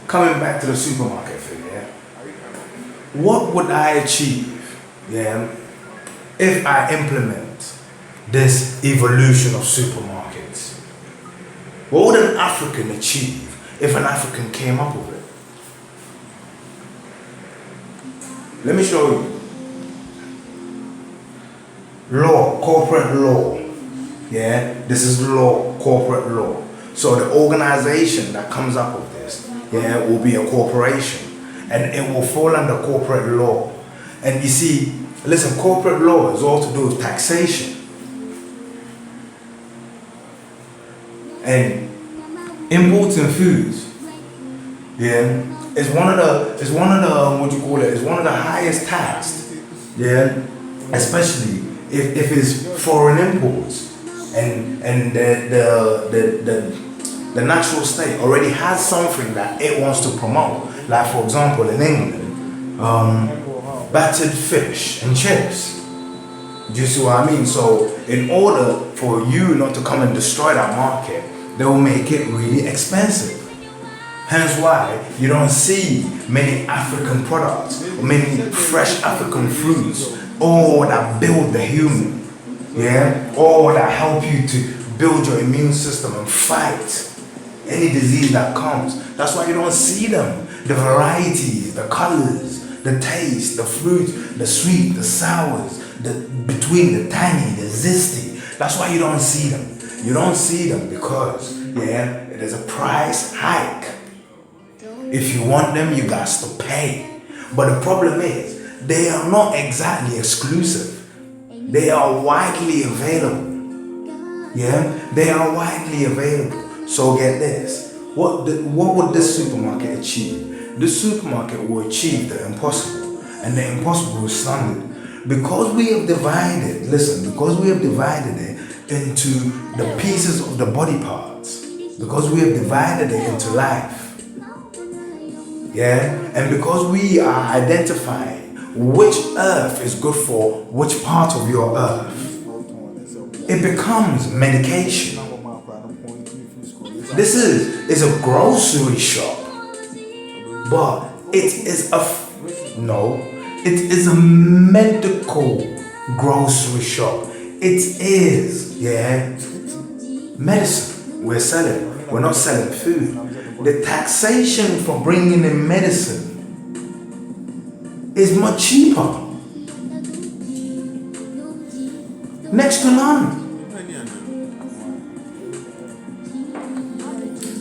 coming back to the supermarket thing, yeah, what would I achieve, yeah, if I implement this evolution of supermarkets? What would an African achieve if an African came up with it? Let me show you. Law, corporate law. Yeah, this is law, corporate law. So the organization that comes up with this, yeah, will be a corporation, and it will fall under corporate law. And you see, listen, corporate law is all to do with taxation. And importing foods, yeah, is one of the what you call it, is one of the highest taxed, yeah, especially if it's foreign imports, and the natural state already has something that it wants to promote. Like for example, in England, battered fish and chips. Do you see what I mean? So in order for you not to come and destroy that market, they will make it really expensive. Hence why you don't see many African products, or many fresh African fruits, or that build the human, yeah, or that help you to build your immune system and fight any disease that comes. That's why you don't see them. The varieties, the colors, the taste, the fruit, the sweet, the sours, between the tangy, the zesty. That's why you don't see them. You don't see them because, yeah, it is a price hike. If you want them, you got to pay. But the problem is, they are not exactly exclusive. They are widely available. Yeah, they are widely available. So get this. What would this supermarket achieve? The supermarket will achieve the impossible. And the impossible is standard. Because we have divided, listen, because we have divided it into the pieces of the body parts. Because we have divided it into life. Yeah, and because we are identifying which earth is good for which part of your earth, it becomes medication. This is a grocery shop, but it is a medical grocery shop. It is, yeah, medicine. We're selling. We're not selling food. The taxation for bringing in medicine is much cheaper. Next to none.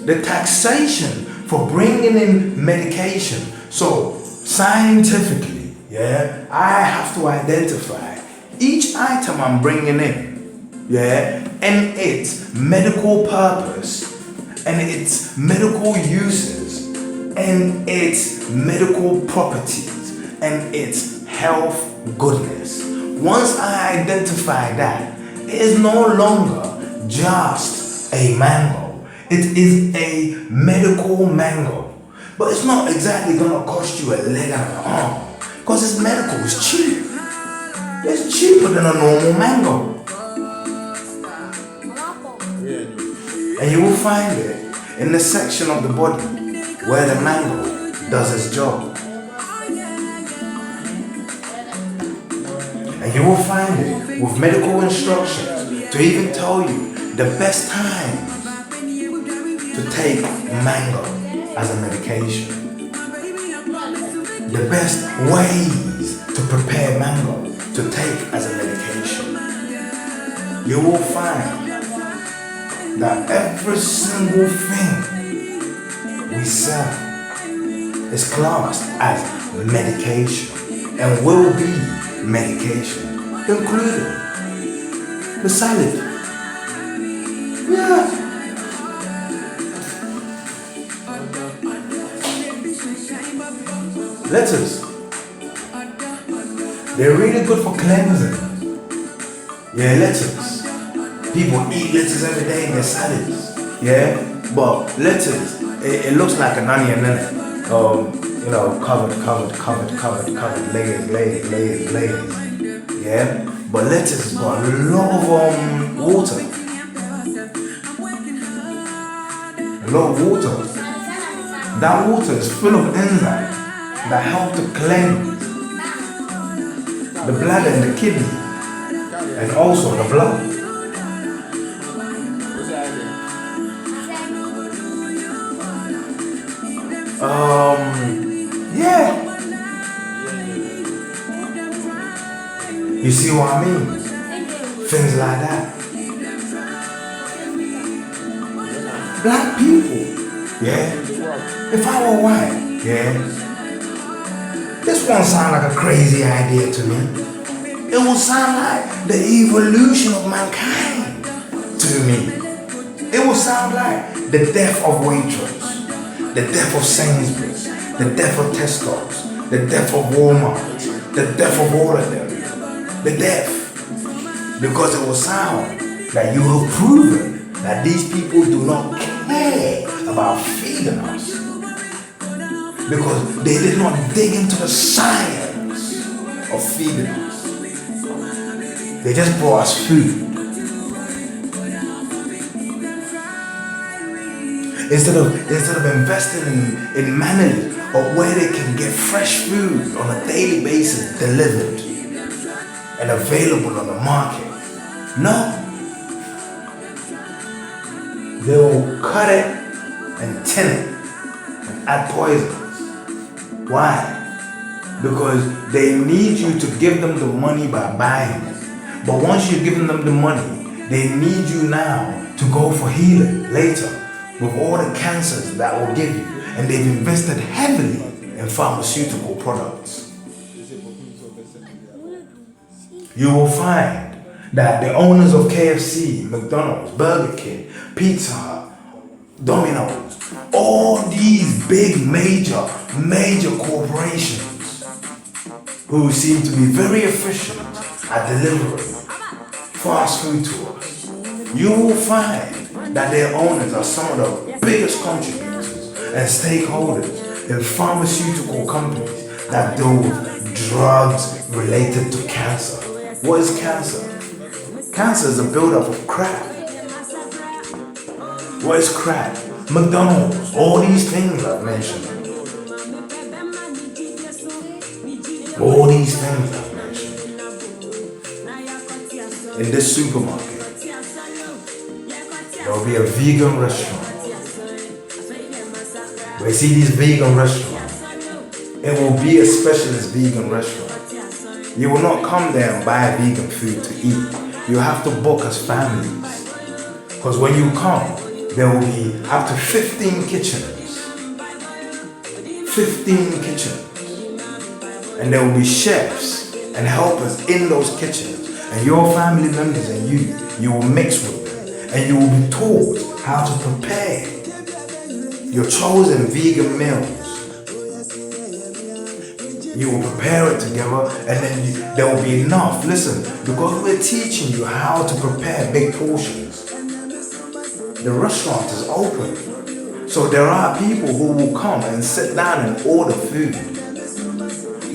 The taxation for bringing in medication. So scientifically, yeah, I have to identify each item I'm bringing in, yeah, and its medical purpose, and its medical uses, and its medical properties, and its health goodness. Once I identify that, it is no longer just a mango. It is a medical mango. But it's not exactly gonna cost you a leg and an arm, because it's medical, it's cheap. It's cheaper than a normal mango. And you will find it in the section of the body where the mango does its job. And you will find it with medical instructions to even tell you the best time to take mango as a medication. The best ways to prepare mango to take as a medication. You will find that every single thing we sell is classed as medication and will be medication, including the salad. Yeah. Lettuce. They're really good for cleansing. Yeah, lettuce. People eat lettuce every day in their salads. Yeah, but lettuce, it looks like an onion, innit? Covered, layers. Yeah, but lettuce has got a lot of water. A lot of water. That water is full of enzymes that help to cleanse the bladder and the kidney and also the blood. Yeah. You see what I mean? Things like that. Black people, yeah. If I were white, yeah. This won't sound like a crazy idea to me. It will sound like the evolution of mankind to me. It will sound like the death of Waitrose, the death of Sainsbury's, the death of Tesco's, the death of Walmart, the death of all of them. The death. Because it will sound that you have proven that these people do not care about feeding us. Because they did not dig into the science of feeding us. They just brought us food. Instead of investing in manners or where they can get fresh food on a daily basis delivered and available on the market. No. They will cut it and tin it and add poisons. Why? Because they need you to give them the money by buying it. But once you've given them the money, they need you now to go for healing later with all the cancers that will give you. And they've invested heavily in pharmaceutical products. You will find that the owners of KFC, McDonald's, Burger King, Pizza Hut, Domino's, all these big major corporations who seem to be very efficient at delivering fast food to us, you will find that their owners are some of the biggest contributors and stakeholders in pharmaceutical companies that deal with drugs related to cancer. What is cancer? Cancer is a buildup of crap. What is crap? McDonald's, all these things I've mentioned. All these things I've mentioned. In this supermarket, there will be a vegan restaurant. We see these vegan restaurants. It will be a specialist vegan restaurant. You will not come there and buy vegan food to eat. You have to book as families. Because when you come, there will be up to 15 kitchens. 15 kitchens. And there will be chefs and helpers in those kitchens. And your family members and you will mix with them. And you will be taught how to prepare your chosen vegan meals. You will prepare it together and then there will be enough. Listen, because we're teaching you how to prepare big portions, the restaurant is open. So there are people who will come and sit down and order food.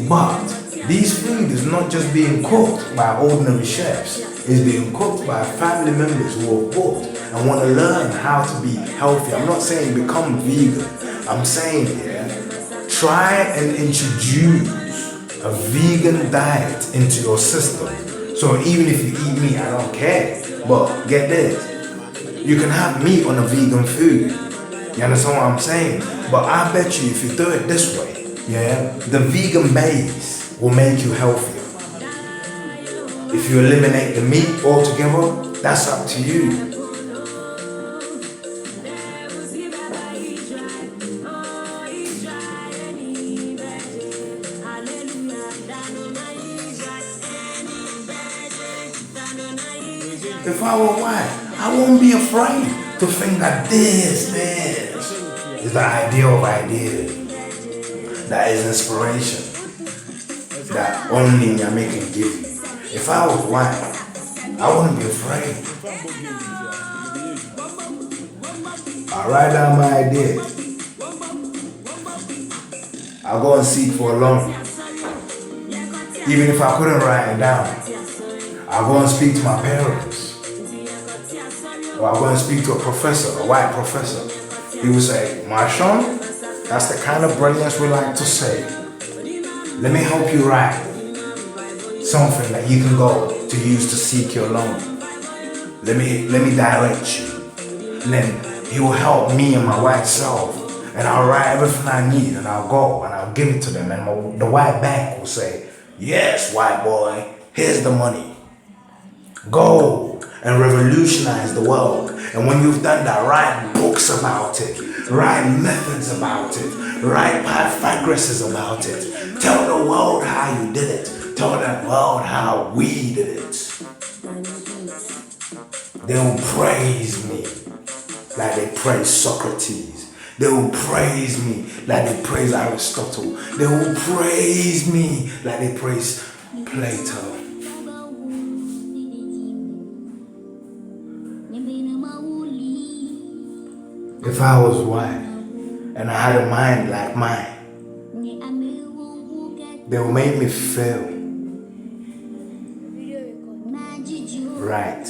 But this food is not just being cooked by ordinary chefs. It's being cooked by family members who have bought and want to learn how to be healthy. I'm not saying become vegan. I'm saying try and introduce a vegan diet into your system. So even if you eat meat, I don't care. But get this, you can have meat on a vegan food. You understand what I'm saying? But I bet you if you do it this way, the vegan base will make you healthier. If you eliminate the meat altogether, that's up to you. If I were white, I won't be afraid to think that this is the ideal of ideas. That is inspiration that only Nyame can give you. If I was white, I wouldn't be afraid. I'll write down my idea. I'll go and seek for a loan. Even if I couldn't write it down, I'll go and speak to my parents. Or I'll go and speak to a professor, a white professor. He will say, Marshawn, That's the kind of brilliance we like to say. Let me help you write something that you can go to use to seek your loan. Let me direct you. Then he will help me and my white self. And I'll write everything I need and I'll go and I'll give it to them. And the white bank will say, yes, white boy, here's the money. Go and revolutionize the world. And when you've done that, write books about it. Write methods about it. Write Pythagoras about it. Tell the world how you did it. Tell the world how we did it. They will praise me like they praise Socrates. They will praise me like they praise Aristotle. They will praise me like they praise Plato. If I was white and I had a mind like mine, they will make me feel right.